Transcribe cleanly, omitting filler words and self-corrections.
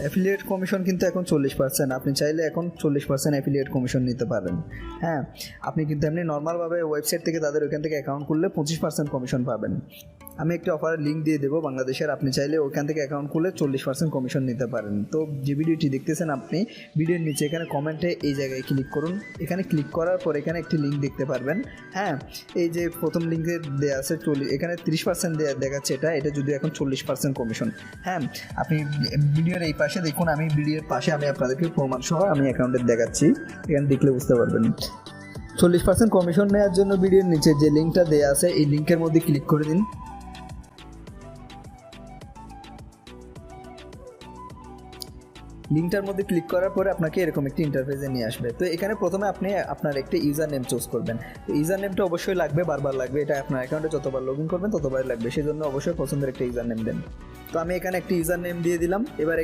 Affiliate commission কিন্তু এখন 40%। আপনি চাইলে এখন 40% অ্যাফিলিয়েট কমিশন নিতে পারেন। হ্যাঁ, আপনি কিন্তু এমনি নর্মালভাবে ওয়েবসাইট থেকে তাদের ওইখান থেকে অ্যাকাউন্ট খুললে 25% কমিশন পাবেন। আমি একটি অফারের লিঙ্ক দিয়ে দেবো বাংলাদেশের, আপনি চাইলে ওইখান থেকে অ্যাকাউন্ট খুলে 40% কমিশন নিতে পারেন। তো যে ভিডিওটি দেখতেছেন আপনি, ভিডিওর নিচে এখানে কমেন্টে এই জায়গায় ক্লিক করুন। এখানে ক্লিক করার পর এখানে একটি লিঙ্ক দেখতে পারবেন। হ্যাঁ, এই যে প্রথম লিঙ্কে দেওয়া আছে এখানে 30% দেখাচ্ছে, এটা যদি এখন 40% কমিশন। হ্যাঁ, আপনি ভিডিওর এই পাশে দেখুন, আমি ভিডিওর পাশে আমি আপনাদেরকে প্রমাণ সহ আমি অ্যাকাউন্টে দেখাচ্ছি, এখানে দেখলে বুঝতে পারবেন। 40% কমিশন নেওয়ার জন্য ভিডিওর নিচে যে লিঙ্কটা দেওয়া আছে এই লিঙ্কের মধ্যে ক্লিক করে দিন। লিঙ্কটার মধ্যে ক্লিক করার পরে আপনাকে এরকম একটি ইন্টারফেসে নিয়ে আসবে। তো এখানে প্রথমে আপনি আপনার একটা ইউজার নেম চুজ করবেন। তো ইউজার নেমটা অবশ্যই লাগবে, বারবার লাগবে, এটা আপনার অ্যাকাউন্টে যতবার লগ ইন করবেন ততবার লাগবে, সেই জন্য অবশ্যই পছন্দের একটা ইউজার নেম দেন। তো আমি এখানে একটি ইউজার নেম দিয়ে দিলাম। এবার